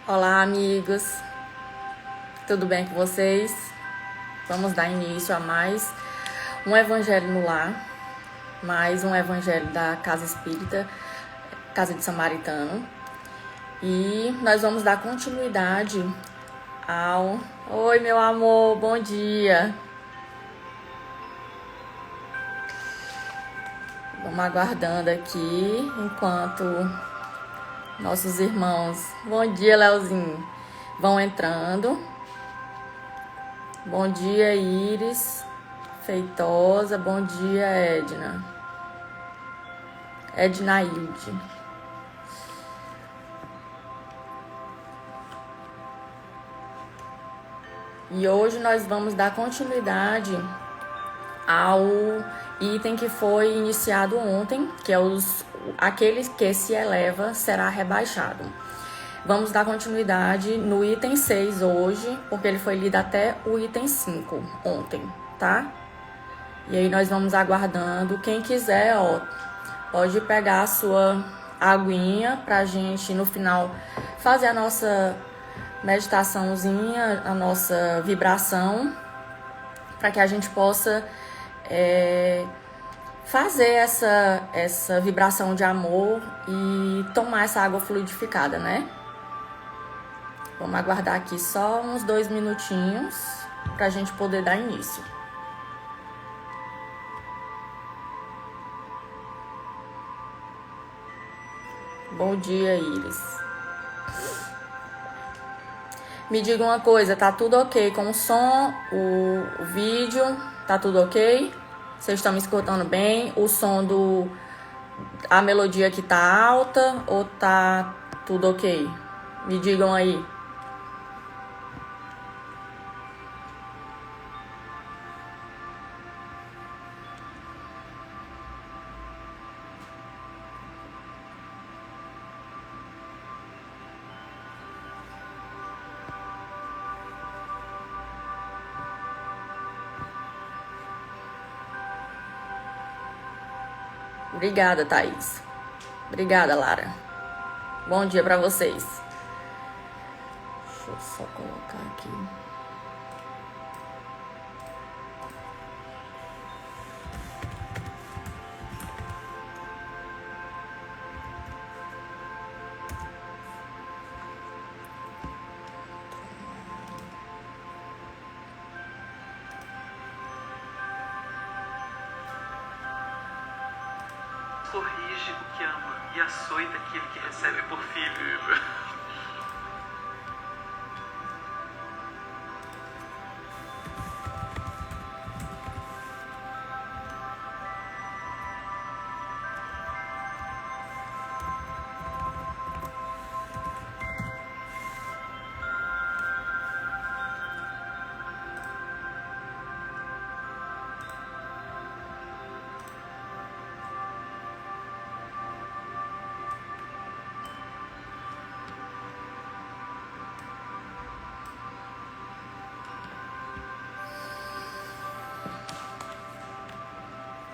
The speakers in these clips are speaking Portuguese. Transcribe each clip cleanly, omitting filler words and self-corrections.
Olá, amigos, tudo bem com vocês? Vamos dar início a mais um Evangelho no Lar, mais um Evangelho da Casa Espírita, Casa de Samaritano. E nós vamos dar continuidade ao... Oi, meu amor, bom dia! Vamos aguardando aqui enquanto nossos irmãos... Bom dia, Leozinho! Vão entrando. Bom dia, Iris Feitosa. Bom dia, Edna. Ednailde. E hoje nós vamos dar continuidade ao item que foi iniciado ontem, que é aquele que se eleva será rebaixado. Vamos dar continuidade no item 6 hoje, porque ele foi lido até o item 5 ontem, tá? E aí nós vamos aguardando. Quem quiser, ó, pode pegar a sua aguinha pra gente, no final, fazer a nossa meditaçãozinha, a nossa vibração, para que a gente possa fazer essa vibração de amor e tomar essa água fluidificada, né? Vamos aguardar aqui só uns 2 minutinhos para a gente poder dar início. Bom dia, Iris. Me diga uma coisa, tá tudo ok com o som, o vídeo, tá tudo ok? Vocês estão me escutando bem? O som a melodia aqui tá alta ou tá tudo ok? Me digam aí. Obrigada, Thaís. Obrigada, Lara. Bom dia para vocês. Deixa eu só colocar aqui. Corrige o que ama e açoita aquele que recebe por filho.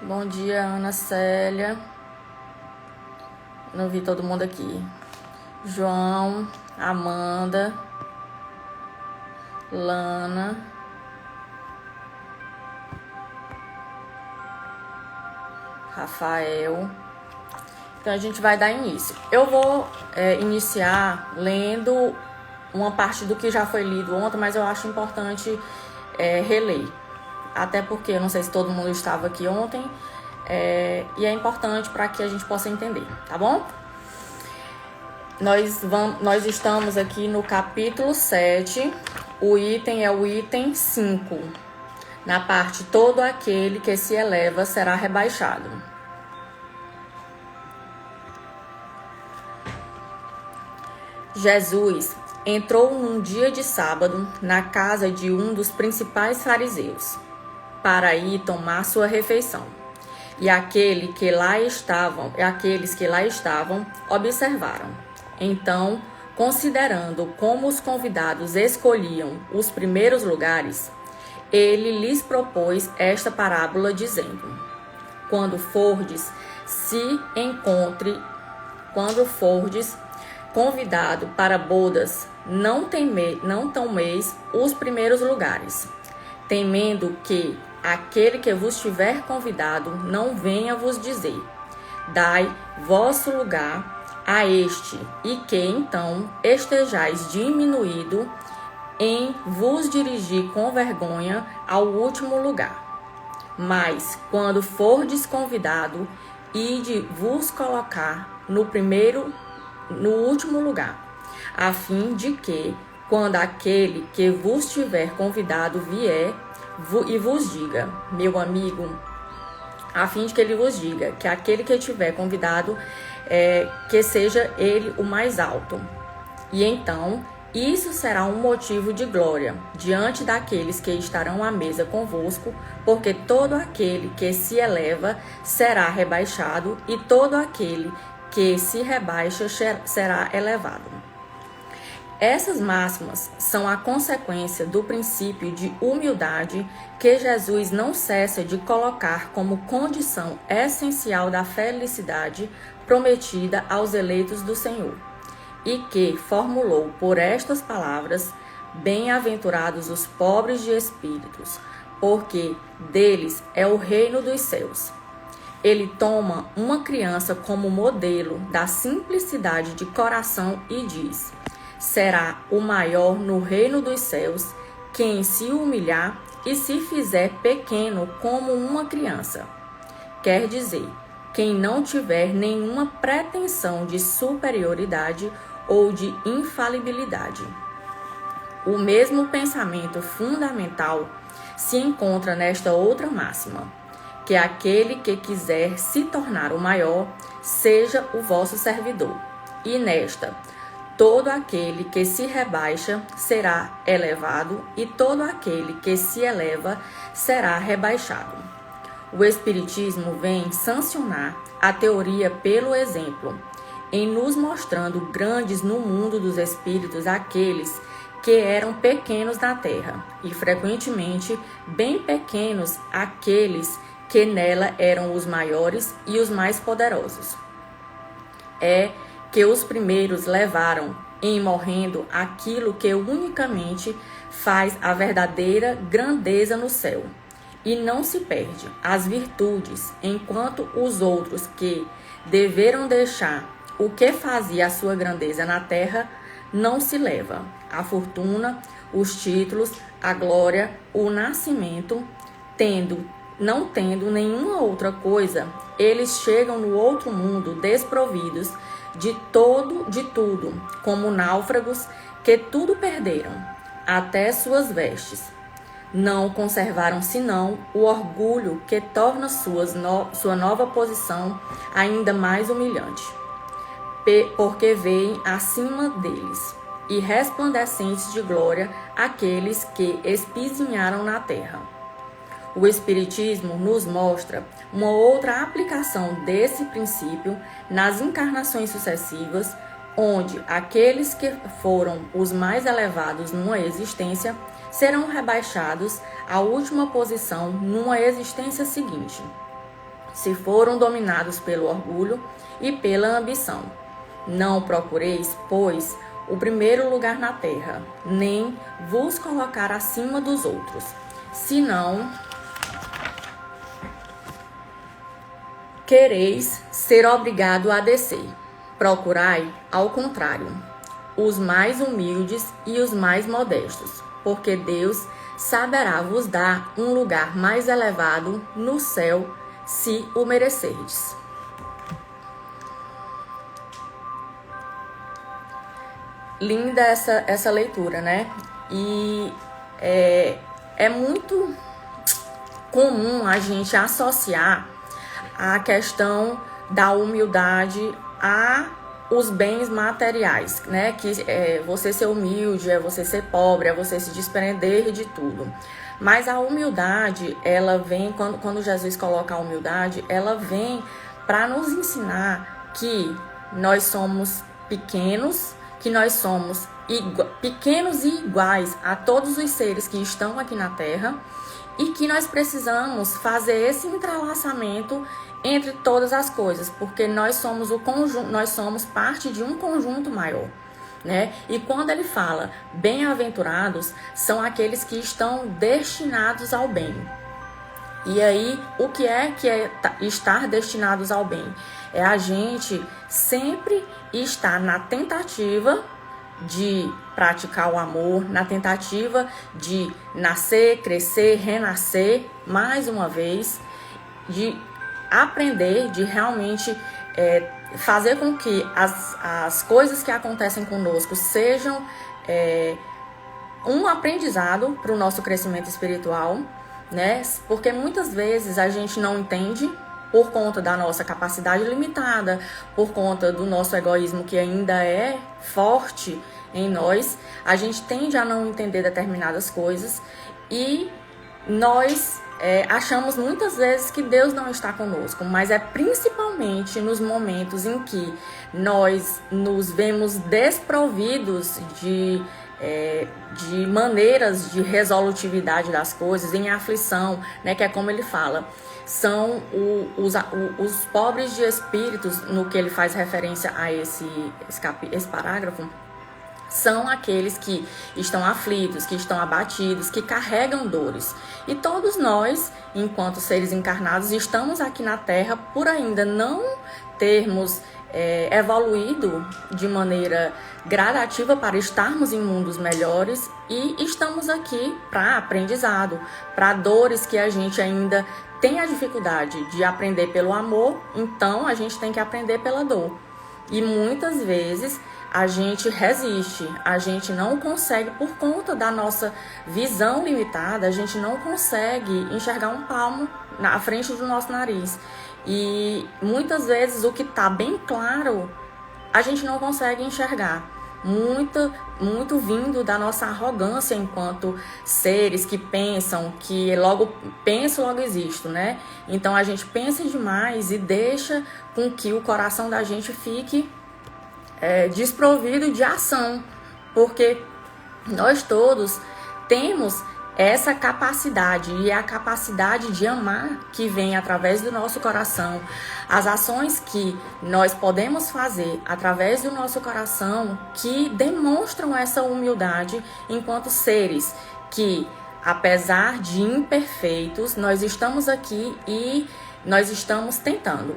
Bom dia, Ana Célia. Não vi todo mundo aqui. João, Amanda, Lana, Rafael. Então a gente vai dar início. Eu vou iniciar lendo uma parte do que já foi lido ontem, mas eu acho importante reler. Até porque eu não sei se todo mundo estava aqui ontem, e é importante para que a gente possa entender, tá bom? Nós estamos aqui no capítulo 7, o item é o item 5, na parte todo aquele que se eleva será rebaixado. Jesus entrou num dia de sábado na casa de um dos principais fariseus, para ir tomar sua refeição. E aqueles que lá estavam observaram. Então, considerando como os convidados escolhiam os primeiros lugares, ele lhes propôs esta parábola, dizendo: quando fordes convidado para bodas, não tomeis os primeiros lugares, temendo que aquele que vos tiver convidado não venha vos dizer: dai vosso lugar a este, e que então estejais diminuído em vos dirigir com vergonha ao último lugar. Mas, quando fordes convidado, ide vos colocar no último lugar, a fim de que, quando aquele que vos tiver convidado vier e vos diga, meu amigo, a fim de que ele vos diga que aquele que tiver convidado, que seja ele o mais alto. E então, isso será um motivo de glória diante daqueles que estarão à mesa convosco, porque todo aquele que se eleva será rebaixado, e todo aquele que se rebaixa será elevado. Essas máximas são a consequência do princípio de humildade que Jesus não cessa de colocar como condição essencial da felicidade prometida aos eleitos do Senhor, e que formulou por estas palavras: bem-aventurados os pobres de espíritos, porque deles é o reino dos céus. Ele toma uma criança como modelo da simplicidade de coração e diz: será o maior no reino dos céus quem se humilhar e se fizer pequeno como uma criança. Quer dizer, quem não tiver nenhuma pretensão de superioridade ou de infalibilidade. O mesmo pensamento fundamental se encontra nesta outra máxima: que aquele que quiser se tornar o maior, seja o vosso servidor. E nesta: todo aquele que se rebaixa será elevado, e todo aquele que se eleva será rebaixado. O Espiritismo vem sancionar a teoria pelo exemplo, em nos mostrando grandes no mundo dos espíritos aqueles que eram pequenos na terra, e frequentemente bem pequenos aqueles que nela eram os maiores e os mais poderosos. É que os primeiros levaram em morrendo aquilo que unicamente faz a verdadeira grandeza no céu, e não se perde as virtudes, enquanto os outros que deveram deixar o que fazia a sua grandeza na terra não se leva: a fortuna, os títulos, a glória, o nascimento, não tendo nenhuma outra coisa, eles chegam no outro mundo desprovidos de tudo, como náufragos que tudo perderam, até suas vestes. Não conservaram senão o orgulho que torna sua nova posição ainda mais humilhante, porque veem acima deles e resplandecentes de glória aqueles que espizinharam na terra. O Espiritismo nos mostra uma outra aplicação desse princípio nas encarnações sucessivas, onde aqueles que foram os mais elevados numa existência serão rebaixados à última posição numa existência seguinte, se foram dominados pelo orgulho e pela ambição. Não procureis, pois, o primeiro lugar na terra, nem vos colocar acima dos outros, senão quereis ser obrigado a descer. Procurai, ao contrário, os mais humildes e os mais modestos, porque Deus saberá vos dar um lugar mais elevado no céu, se o merecerdes. Linda essa leitura, né? E é muito comum a gente associar a questão da humildade a os bens materiais, né? Que é você ser humilde, é você ser pobre, é você se desprender de tudo. Mas a humildade, ela vem, quando Jesus coloca a humildade, ela vem para nos ensinar que nós somos pequenos, que nós somos pequenos e iguais a todos os seres que estão aqui na Terra, e que nós precisamos fazer esse entrelaçamento entre todas as coisas, porque nós somos o conjunto, nós somos parte de um conjunto maior, né? E quando ele fala bem-aventurados, são aqueles que estão destinados ao bem. E aí, o que é estar destinados ao bem? É a gente sempre estar na tentativa de praticar o amor, na tentativa de nascer, crescer, renascer mais uma vez, de aprender, de realmente fazer com que as coisas que acontecem conosco sejam um aprendizado para o nosso crescimento espiritual, né? Porque muitas vezes a gente não entende por conta da nossa capacidade limitada, por conta do nosso egoísmo que ainda é forte em nós, a gente tende a não entender determinadas coisas e nós achamos muitas vezes que Deus não está conosco, mas é principalmente nos momentos em que nós nos vemos desprovidos de maneiras de resolutividade das coisas, em aflição, né, que é como ele fala, são os pobres de espíritos, no que ele faz referência a esse parágrafo, são aqueles que estão aflitos, que estão abatidos, que carregam dores. E todos nós, enquanto seres encarnados, estamos aqui na Terra por ainda não termos evoluído de maneira gradativa para estarmos em mundos melhores, e estamos aqui para aprendizado, para dores que a gente ainda tem a dificuldade de aprender pelo amor, então a gente tem que aprender pela dor. E muitas vezes a gente resiste, a gente não consegue, por conta da nossa visão limitada, a gente não consegue enxergar um palmo na frente do nosso nariz. E muitas vezes o que está bem claro, a gente não consegue enxergar. Muito vindo da nossa arrogância enquanto seres que pensam, que logo penso, logo existo, né? Então a gente pensa demais e deixa com que o coração da gente fique desprovido de ação, porque nós todos temos essa capacidade, e é a capacidade de amar que vem através do nosso coração. As ações que nós podemos fazer através do nosso coração que demonstram essa humildade enquanto seres que, apesar de imperfeitos, nós estamos aqui e nós estamos tentando.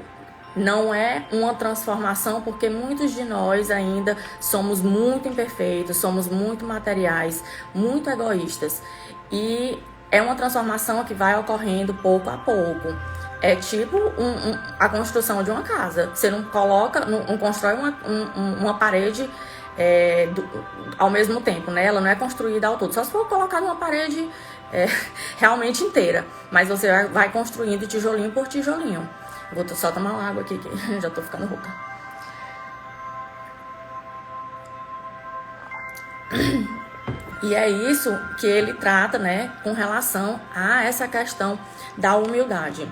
Não é uma transformação, porque muitos de nós ainda somos muito imperfeitos, somos muito materiais, muito egoístas. E é uma transformação que vai ocorrendo pouco a pouco. É tipo a construção de uma casa. Você não constrói uma parede ao mesmo tempo, né? Ela não é construída ao todo. Só se for colocar uma parede realmente inteira. Mas você vai construindo tijolinho por tijolinho. Vou só tomar uma água aqui, que já tô ficando rouca. E é isso que ele trata, né, com relação a essa questão da humildade.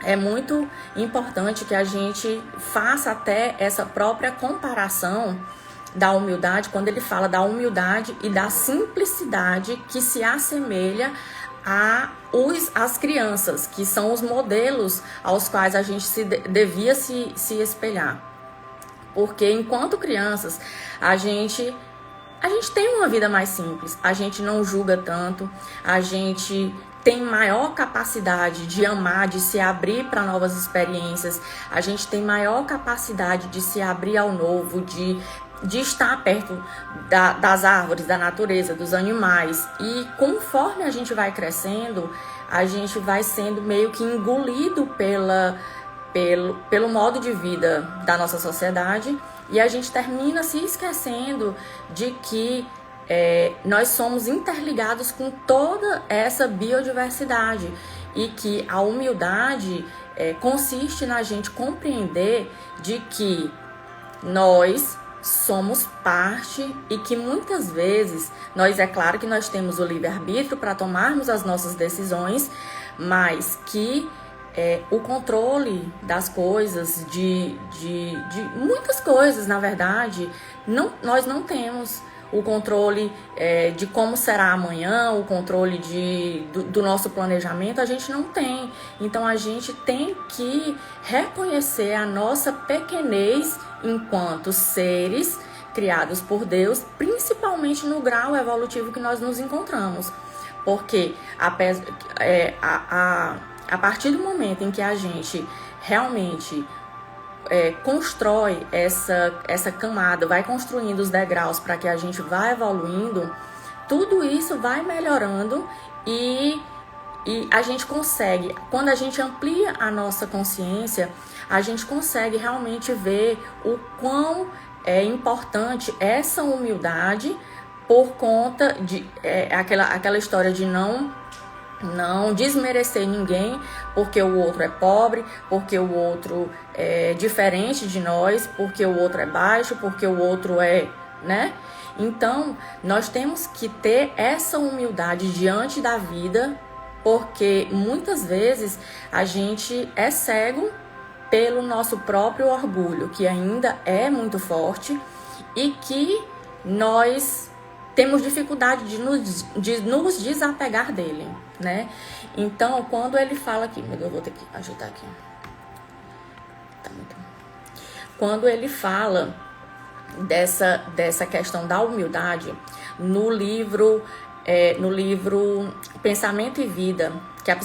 É muito importante que a gente faça até essa própria comparação da humildade, quando ele fala da humildade e da simplicidade que se assemelha às crianças, que são os modelos aos quais a gente devia se espelhar. Porque enquanto crianças, a gente tem uma vida mais simples, a gente não julga tanto, a gente tem maior capacidade de amar, de se abrir para novas experiências, a gente tem maior capacidade de se abrir ao novo, de estar perto das árvores, da natureza, dos animais. E conforme a gente vai crescendo, a gente vai sendo meio que engolido pelo modo de vida da nossa sociedade, e a gente termina se esquecendo de que nós somos interligados com toda essa biodiversidade, e que a humildade consiste na gente compreender de que nós somos parte, e que muitas vezes é claro que nós temos o livre-arbítrio para tomarmos as nossas decisões, mas que o controle das coisas, de muitas coisas, na verdade, nós não temos. o controle de como será amanhã, o controle do nosso planejamento, a gente não tem. Então a gente tem que reconhecer a nossa pequenez enquanto seres criados por Deus, principalmente no grau evolutivo que nós nos encontramos. Porque a partir do momento em que a gente realmente constrói essa camada, vai construindo os degraus para que a gente vá evoluindo, tudo isso vai melhorando e a gente consegue, quando a gente amplia a nossa consciência, a gente consegue realmente ver o quão é importante essa humildade por conta de aquela história de não desmerecer ninguém porque o outro é pobre, porque o outro é diferente de nós, porque o outro é baixo, porque o outro é, né? Então, nós temos que ter essa humildade diante da vida, porque muitas vezes a gente é cego pelo nosso próprio orgulho, que ainda é muito forte e que nós temos dificuldade de nos desapegar dele, né? Então, quando ele fala aqui, meu Deus, eu vou ter que ajeitar aqui. Tá muito. Quando ele fala dessa questão da humildade, no livro Pensamento e Vida, que é a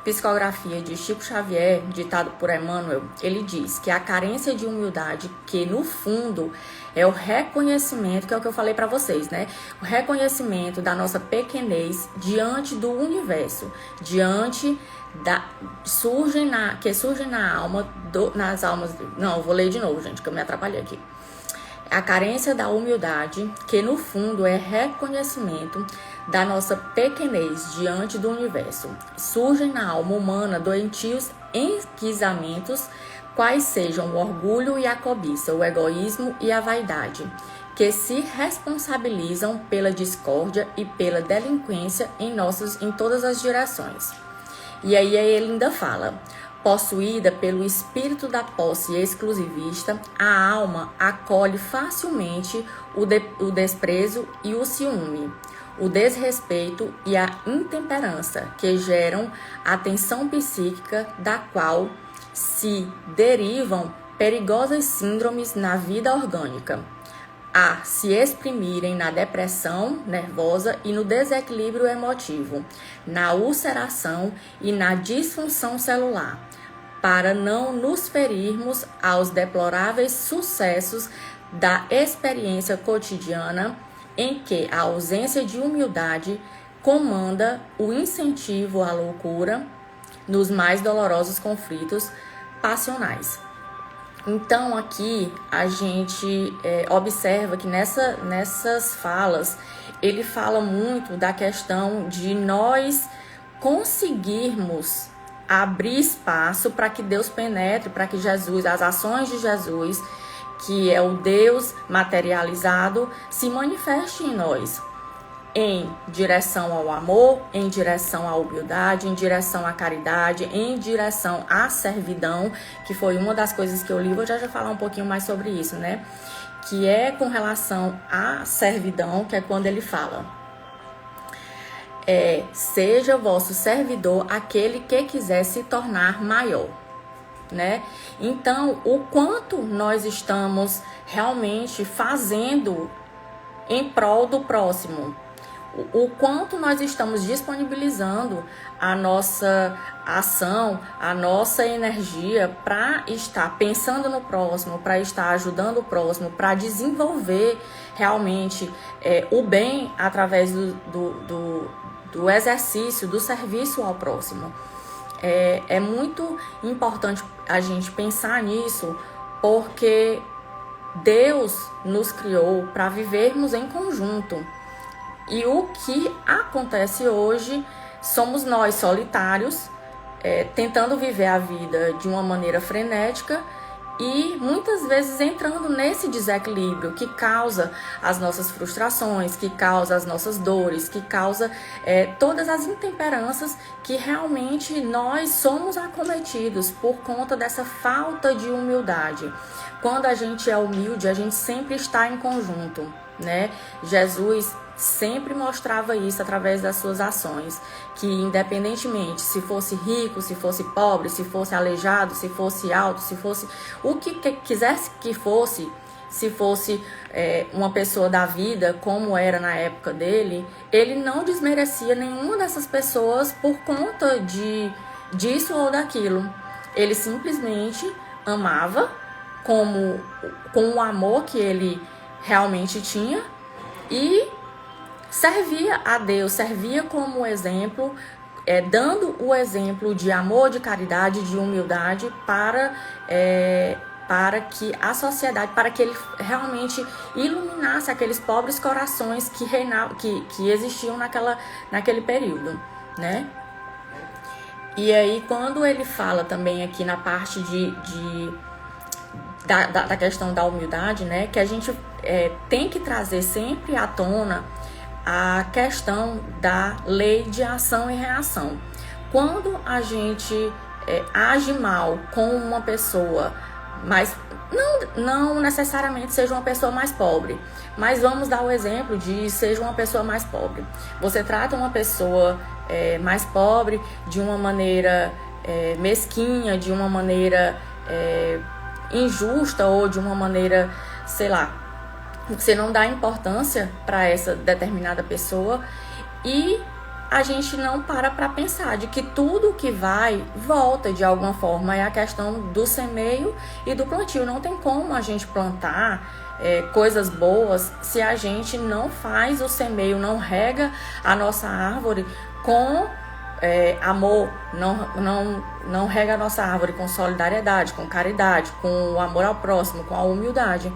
psicografia de Chico Xavier, ditado por Emmanuel, ele diz que a carência de humildade, que no fundo é o reconhecimento, que é o que eu falei para vocês, né? O reconhecimento da nossa pequenez diante do universo, diante surge na alma, nas almas. Não, eu vou ler de novo, gente, que eu me atrapalhei aqui. A carência da humildade, que no fundo é reconhecimento da nossa pequenez diante do universo. Surgem na alma humana doentios enquisamentos, quais sejam o orgulho e a cobiça, o egoísmo e a vaidade, que se responsabilizam pela discórdia e pela delinquência em todas as direções. E aí ele ainda fala: possuída pelo espírito da posse exclusivista, a alma acolhe facilmente o desprezo e o ciúme, o desrespeito e a intemperança, que geram a tensão psíquica, da qual se derivam perigosas síndromes na vida orgânica, a se exprimirem na depressão nervosa e no desequilíbrio emotivo, na ulceração e na disfunção celular, para não nos ferirmos aos deploráveis sucessos da experiência cotidiana, em que a ausência de humildade comanda o incentivo à loucura nos mais dolorosos conflitos passionais. Então, aqui a gente observa que nessas falas ele fala muito da questão de nós conseguirmos abrir espaço para que Deus penetre, para que Jesus, as ações de Jesus, que é o Deus materializado, se manifeste em nós, em direção ao amor, em direção à humildade, em direção à caridade, em direção à servidão, que foi uma das coisas que eu li, vou já falar um pouquinho mais sobre isso, né? Que é com relação à servidão, que é quando ele fala: seja vosso servidor aquele que quiser se tornar maior, né? Então, o quanto nós estamos realmente fazendo em prol do próximo, o quanto nós estamos disponibilizando a nossa ação, a nossa energia para estar pensando no próximo, para estar ajudando o próximo, para desenvolver realmente o bem através do exercício, do serviço ao próximo. É muito importante a gente pensar nisso, porque Deus nos criou para vivermos em conjunto. E o que acontece hoje, somos nós solitários, tentando viver a vida de uma maneira frenética e muitas vezes entrando nesse desequilíbrio que causa as nossas frustrações, que causa as nossas dores, que causa todas as intemperanças que realmente nós somos acometidos por conta dessa falta de humildade. Quando a gente é humilde, a gente sempre está em conjunto. né? Jesus sempre mostrava isso através das suas ações, que independentemente se fosse rico, se fosse pobre, se fosse aleijado, se fosse alto, se fosse o que quisesse que fosse, se fosse uma pessoa da vida, como era na época dele, ele não desmerecia nenhuma dessas pessoas por conta disso ou daquilo. Ele simplesmente amava com o amor que ele realmente tinha e servia a Deus, servia como exemplo, dando o exemplo de amor, de caridade, de humildade para que a sociedade, para que ele realmente iluminasse aqueles pobres corações que reinavam, que existiam naquele período, né? E aí, quando ele fala também aqui na parte da questão da humildade, né, que a gente tem que trazer sempre à tona a questão da lei de ação e reação. Quando a gente age mal com uma pessoa, mas não necessariamente seja uma pessoa mais pobre, mas vamos dar o exemplo de seja uma pessoa mais pobre. Você trata uma pessoa mais pobre de uma maneira mesquinha, de uma maneira injusta ou de uma maneira, sei lá, você não dá importância para essa determinada pessoa e a gente não para pensar de que tudo que vai volta de alguma forma. É a questão do semeio e do plantio. Não tem como a gente plantar coisas boas se a gente não faz o semeio, não rega a nossa árvore com amor, não rega a nossa árvore com solidariedade, com caridade, com o amor ao próximo, com a humildade.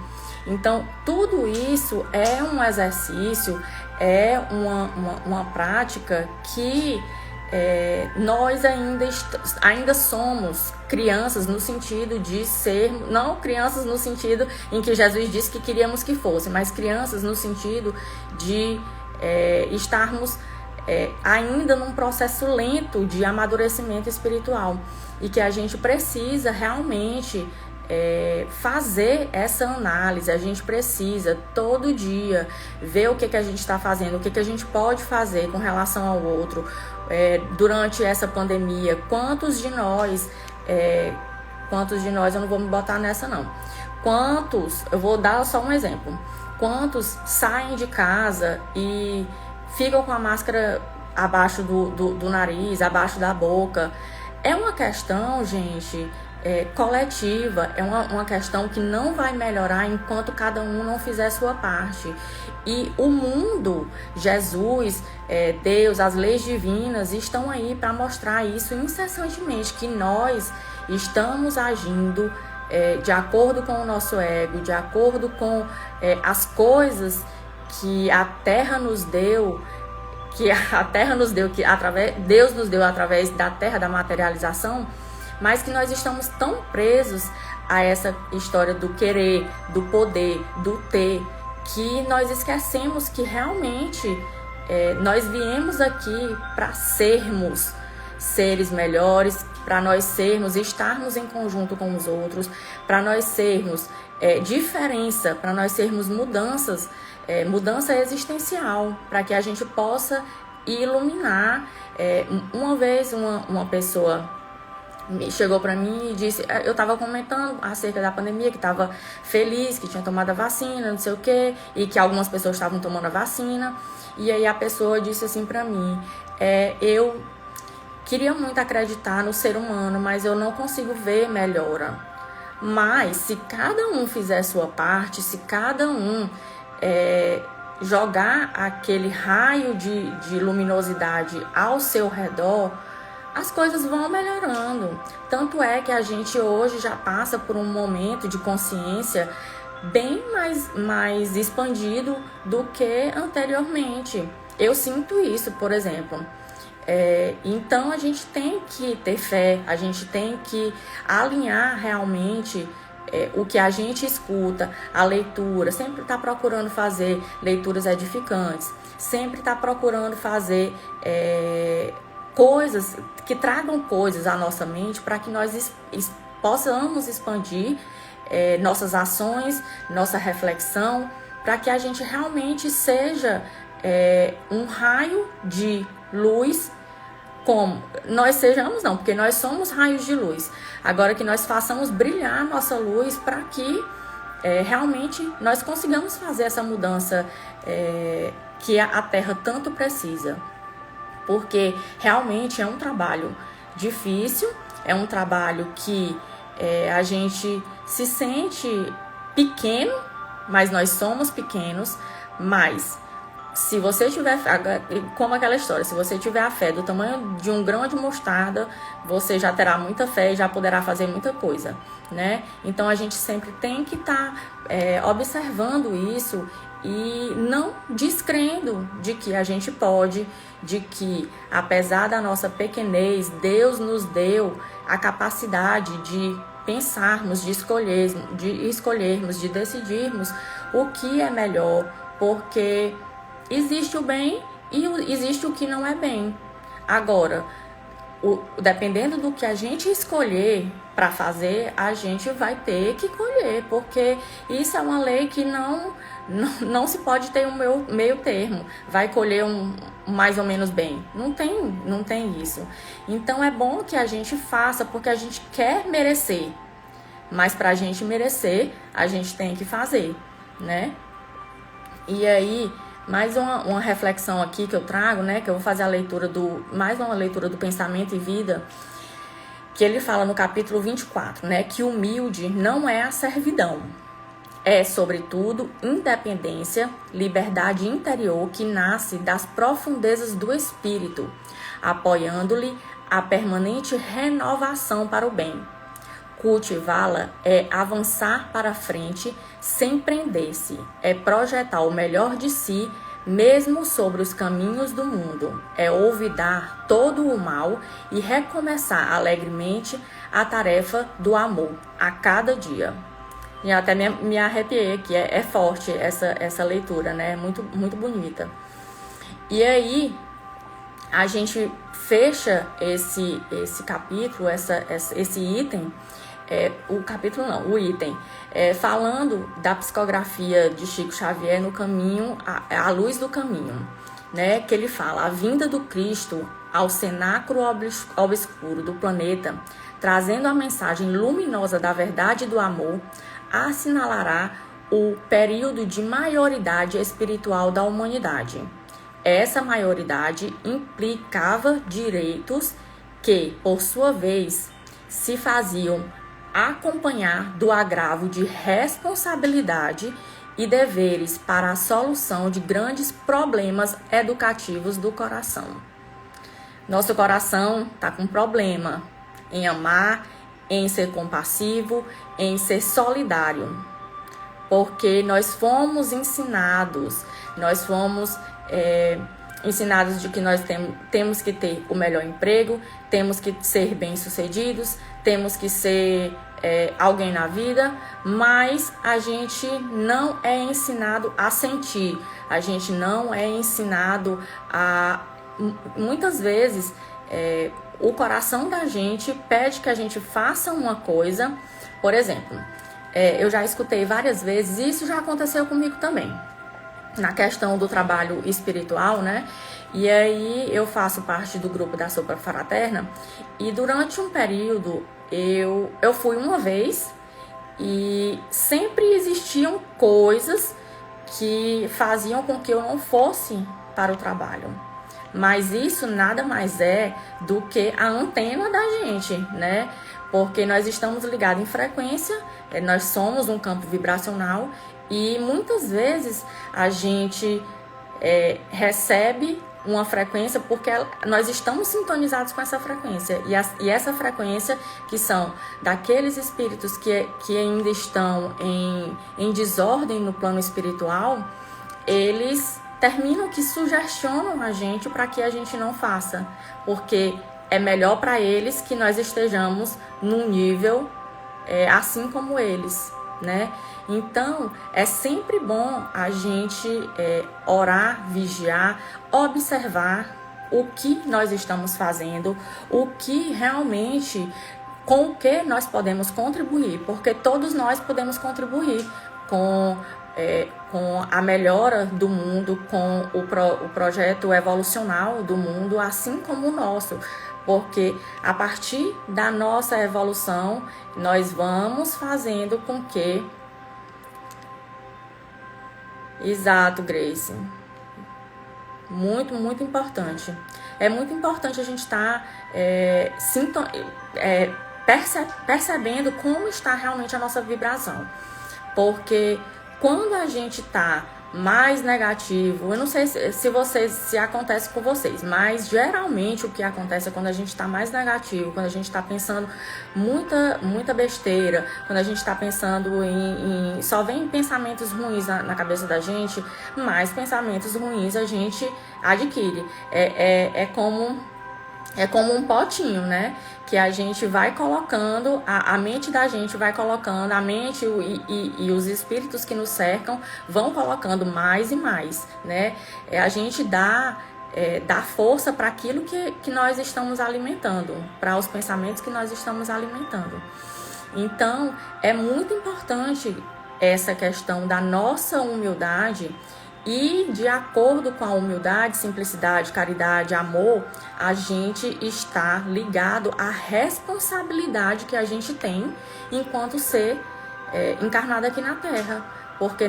Então, tudo isso é um exercício, é uma prática que nós ainda somos crianças no sentido de ser, não crianças no sentido em que Jesus disse que queríamos que fosse, mas crianças no sentido de estarmos ainda num processo lento de amadurecimento espiritual e que a gente precisa realmente fazer essa análise. A gente precisa todo dia ver o que a gente está fazendo, o que a gente pode fazer com relação ao outro. Durante essa pandemia, quantos de nós, eu não vou me botar nessa não, eu vou dar só um exemplo, quantos saem de casa e ficam com a máscara abaixo do nariz, abaixo da boca? É uma questão, gente, coletiva, é uma questão que não vai melhorar enquanto cada um não fizer sua parte. E o mundo, Jesus, Deus, as leis divinas estão aí para mostrar isso incessantemente, que nós estamos agindo de acordo com o nosso ego, de acordo com as coisas que a terra nos deu, que Deus nos deu através da terra, da materialização, mas que nós estamos tão presos a essa história do querer, do poder, do ter, que nós esquecemos que realmente nós viemos aqui para sermos seres melhores, para nós estarmos em conjunto com os outros, para nós sermos diferença, para nós sermos mudança existencial, para que a gente possa iluminar. Uma vez uma pessoa chegou para mim e disse, eu estava comentando acerca da pandemia, que estava feliz, que tinha tomado a vacina, não sei o quê, e que algumas pessoas estavam tomando a vacina, e aí a pessoa disse assim para mim, eu queria muito acreditar no ser humano, mas eu não consigo ver melhora. Mas se cada um fizer sua parte, se cada um jogar aquele raio de luminosidade ao seu redor, as coisas vão melhorando. Tanto é que a gente hoje já passa por um momento de consciência bem mais expandido do que anteriormente. Eu sinto isso, por exemplo. Então a gente tem que ter fé, a gente tem que alinhar realmente o que a gente escuta, a leitura, sempre está procurando fazer leituras edificantes, sempre está procurando fazer coisas que tragam coisas à nossa mente para que nós possamos expandir nossas ações, nossa reflexão, para que a gente realmente seja um raio de luz, como nós sejamos, não, porque nós somos raios de luz. Agora que nós façamos brilhar a nossa luz para que realmente nós consigamos fazer essa mudança que a Terra tanto precisa. Porque realmente é um trabalho difícil, é um trabalho que a gente se sente pequeno, mas nós somos pequenos. Mas se você tiver, como aquela história, se você tiver a fé do tamanho de um grão de mostarda, você já terá muita fé e já poderá fazer muita coisa, né? Então a gente sempre tem que estar observando isso e não descrendo de que a gente pode, de que apesar da nossa pequenez, Deus nos deu a capacidade de pensarmos, de escolhermos, de decidirmos o que é melhor, porque existe o bem e existe o que não é bem. Agora, dependendo do que a gente escolher para fazer, a gente vai ter que colher, porque isso é uma lei que não se pode ter um meio termo. Vai colher mais ou menos bem. Não tem isso. Então é bom que a gente faça, porque a gente quer merecer. Mas para a gente merecer, a gente tem que fazer, né? E aí, mais uma reflexão aqui que eu trago, né? Que eu vou fazer mais uma leitura do Pensamento e Vida, que ele fala no capítulo 24, né? Que humilde não é a servidão. É, sobretudo, independência, liberdade interior que nasce das profundezas do espírito, apoiando-lhe a permanente renovação para o bem. Cultivá-la é avançar para frente sem prender-se, é projetar o melhor de si, mesmo sobre os caminhos do mundo, é olvidar todo o mal e recomeçar alegremente a tarefa do amor a cada dia. E até me arrepiei aqui, é forte essa leitura, né? Muito, muito bonita. E aí, a gente fecha esse capítulo, esse item, o item, falando da psicografia de Chico Xavier no caminho, a luz do caminho, né? Que ele fala: a vinda do Cristo ao cenáculo obscuro do planeta, trazendo a mensagem luminosa da verdade e do amor, assinalará o período de maioridade espiritual da humanidade. Essa maioridade implicava direitos que, por sua vez, se faziam acompanhar do agravo de responsabilidade e deveres para a solução de grandes problemas educativos do coração. Nosso coração está com problema em amar, em ser compassivo, em ser solidário, porque nós fomos ensinados de que nós temos que ter o melhor emprego, temos que ser bem-sucedidos, temos que ser alguém na vida, mas a gente não é ensinado a sentir, a gente não é ensinado a... Muitas vezes, o coração da gente pede que a gente faça uma coisa. Por exemplo, eu já escutei várias vezes, e isso já aconteceu comigo também, na questão do trabalho espiritual, né? E aí eu faço parte do grupo da Sopa Fraterna, e durante um período eu fui uma vez e sempre existiam coisas que faziam com que eu não fosse para o trabalho. Mas isso nada mais é do que a antena da gente, né? Porque nós estamos ligados em frequência, nós somos um campo vibracional e muitas vezes a gente recebe uma frequência porque nós estamos sintonizados com essa frequência. E essa frequência, que são daqueles espíritos que ainda estão em desordem no plano espiritual, eles terminam que sugestionam a gente para que a gente não faça, porque é melhor para eles que nós estejamos num nível assim como eles, né? Então, é sempre bom a gente orar, vigiar, observar o que nós estamos fazendo, o que realmente, com o que nós podemos contribuir, porque todos nós podemos contribuir com com a melhora do mundo, com o projeto evolucional do mundo, assim como o nosso. Porque a partir da nossa evolução, nós vamos fazendo com que... Exato, Grace. Muito, muito importante. É muito importante a gente estar percebendo como está realmente a nossa vibração. Porque quando a gente está mais negativo, eu não sei se acontece com vocês, mas geralmente o que acontece é quando a gente está mais negativo, quando a gente está pensando muita besteira, quando a gente está pensando só vem pensamentos ruins na cabeça da gente, mais pensamentos ruins a gente adquire. É como um potinho, né? Que a gente vai colocando, a mente da gente vai colocando, a mente e os espíritos que nos cercam vão colocando mais e mais, né? A gente dá força para aquilo que nós estamos alimentando, para os pensamentos que nós estamos alimentando. Então, é muito importante essa questão da nossa humildade. E de acordo com a humildade, simplicidade, caridade, amor, a gente está ligado à responsabilidade que a gente tem enquanto ser encarnado aqui na Terra. Porque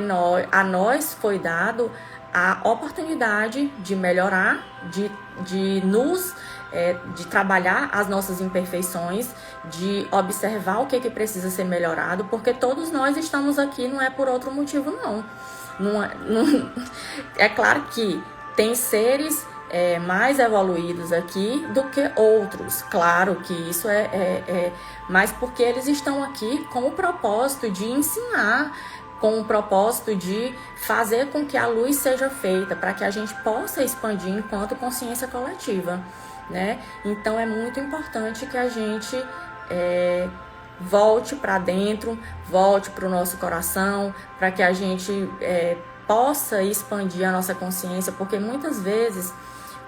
a nós foi dado a oportunidade de melhorar, de trabalhar as nossas imperfeições, de observar o que precisa ser melhorado, porque todos nós estamos aqui, não é por outro motivo, não. É claro que tem seres mais evoluídos aqui do que outros. Claro que isso mas porque eles estão aqui com o propósito de ensinar, com o propósito de fazer com que a luz seja feita, para que a gente possa expandir enquanto consciência coletiva, né? Então é muito importante que a gente volte para dentro, volte para o nosso coração, para que a gente possa expandir a nossa consciência, porque muitas vezes,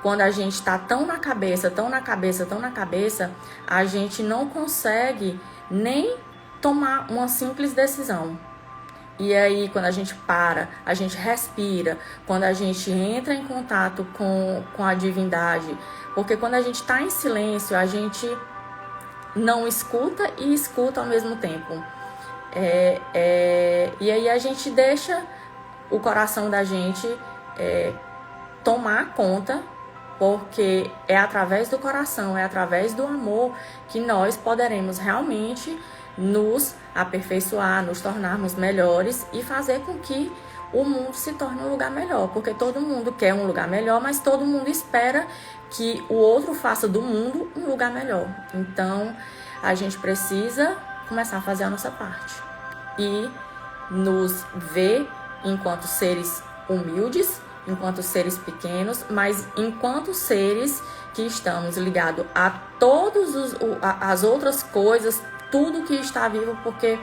quando a gente está tão na cabeça, a gente não consegue nem tomar uma simples decisão. E aí, quando a gente para, a gente respira, quando a gente entra em contato com a divindade, porque quando a gente está em silêncio, a gente não escuta e escuta ao mesmo tempo. E aí a gente deixa o coração da gente tomar conta, porque é através do coração, é através do amor que nós poderemos realmente nos aperfeiçoar, nos tornarmos melhores e fazer com que o mundo se torne um lugar melhor, porque todo mundo quer um lugar melhor, mas todo mundo espera que o outro faça do mundo um lugar melhor. Então, a gente precisa começar a fazer a nossa parte e nos ver enquanto seres humildes, enquanto seres pequenos, mas enquanto seres que estamos ligados a todas as outras coisas, tudo que está vivo, porque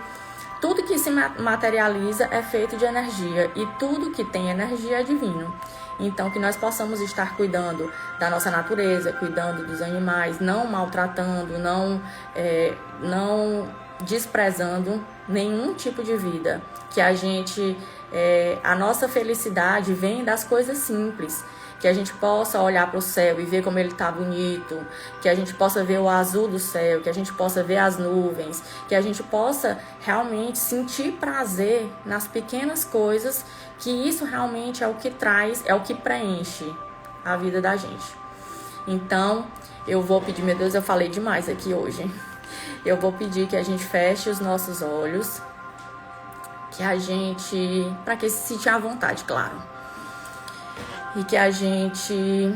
tudo que se materializa é feito de energia e tudo que tem energia é divino. Então, que nós possamos estar cuidando da nossa natureza, cuidando dos animais, não maltratando, não desprezando nenhum tipo de vida. Que a nossa felicidade vem das coisas simples. Que a gente possa olhar para o céu e ver como ele está bonito, que a gente possa ver o azul do céu, que a gente possa ver as nuvens, que a gente possa realmente sentir prazer nas pequenas coisas, que isso realmente é o que traz, é o que preenche a vida da gente. Então, eu vou pedir, meu Deus, eu falei demais aqui hoje. Eu vou pedir que a gente feche os nossos olhos, que a gente, para que se sentir à vontade, claro. E que a gente,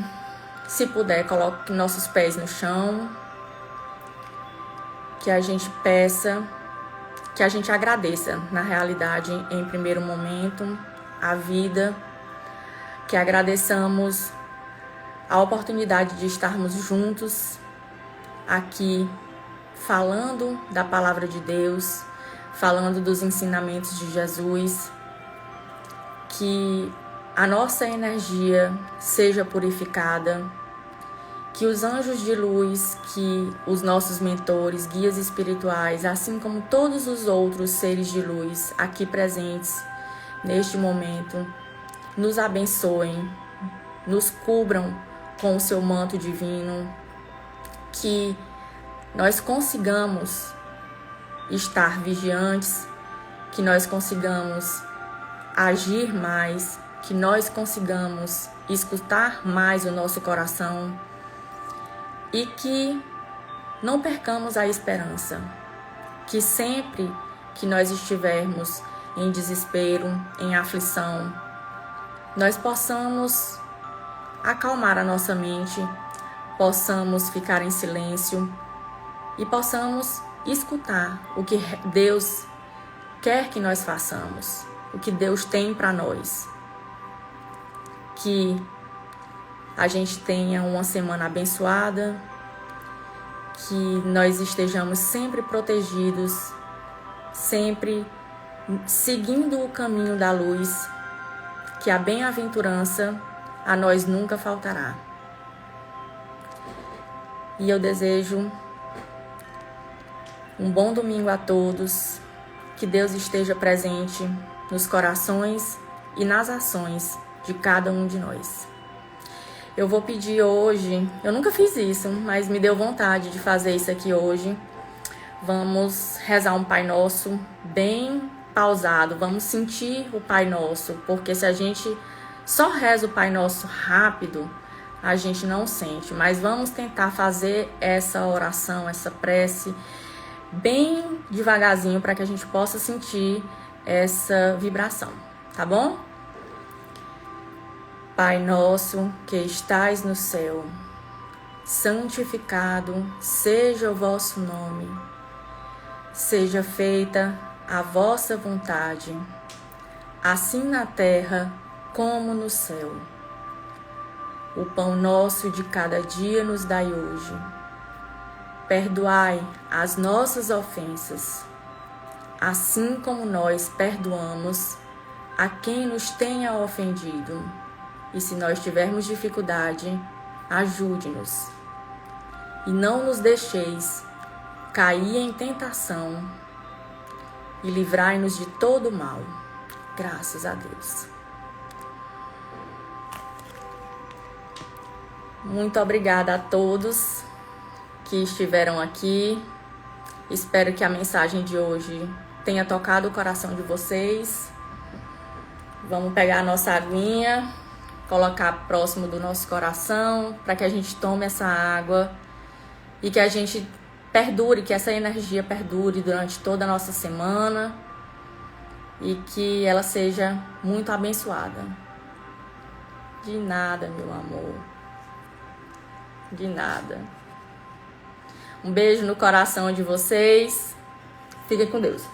se puder, coloque nossos pés no chão. Que a gente peça, que a gente agradeça, na realidade, em primeiro momento, a vida. Que agradeçamos a oportunidade de estarmos juntos aqui, falando da palavra de Deus, falando dos ensinamentos de Jesus. Que a nossa energia seja purificada, que os anjos de luz, que os nossos mentores, guias espirituais, assim como todos os outros seres de luz aqui presentes, neste momento, nos abençoem, nos cubram com o seu manto divino, que nós consigamos estar vigiantes, que nós consigamos agir mais, que nós consigamos escutar mais o nosso coração e que não percamos a esperança, que sempre que nós estivermos em desespero, em aflição, nós possamos acalmar a nossa mente, possamos ficar em silêncio e possamos escutar o que Deus quer que nós façamos, o que Deus tem para nós. Que a gente tenha uma semana abençoada, que nós estejamos sempre protegidos, sempre seguindo o caminho da luz, que a bem-aventurança a nós nunca faltará. E eu desejo um bom domingo a todos, que Deus esteja presente nos corações e nas ações de cada um de nós. Eu vou pedir hoje, eu nunca fiz isso, mas me deu vontade de fazer isso aqui hoje. Vamos rezar um Pai Nosso bem pausado, vamos sentir o Pai Nosso, porque se a gente só reza o Pai Nosso rápido, a gente não sente, mas vamos tentar fazer essa oração, essa prece bem devagarzinho para que a gente possa sentir essa vibração, tá bom? Pai nosso que estais no céu, santificado seja o vosso nome. Seja feita a vossa vontade, assim na terra como no céu. O pão nosso de cada dia nos dai hoje. Perdoai as nossas ofensas, assim como nós perdoamos a quem nos tenha ofendido. E se nós tivermos dificuldade, ajude-nos. E não nos deixeis cair em tentação, e livrai-nos de todo mal. Graças a Deus. Muito obrigada a todos que estiveram aqui. Espero que a mensagem de hoje tenha tocado o coração de vocês. Vamos pegar a nossa aguinha, colocar próximo do nosso coração, para que a gente tome essa água e que a gente perdure, que essa energia perdure durante toda a nossa semana e que ela seja muito abençoada. De nada, meu amor. De nada. Um beijo no coração de vocês. Fiquem com Deus.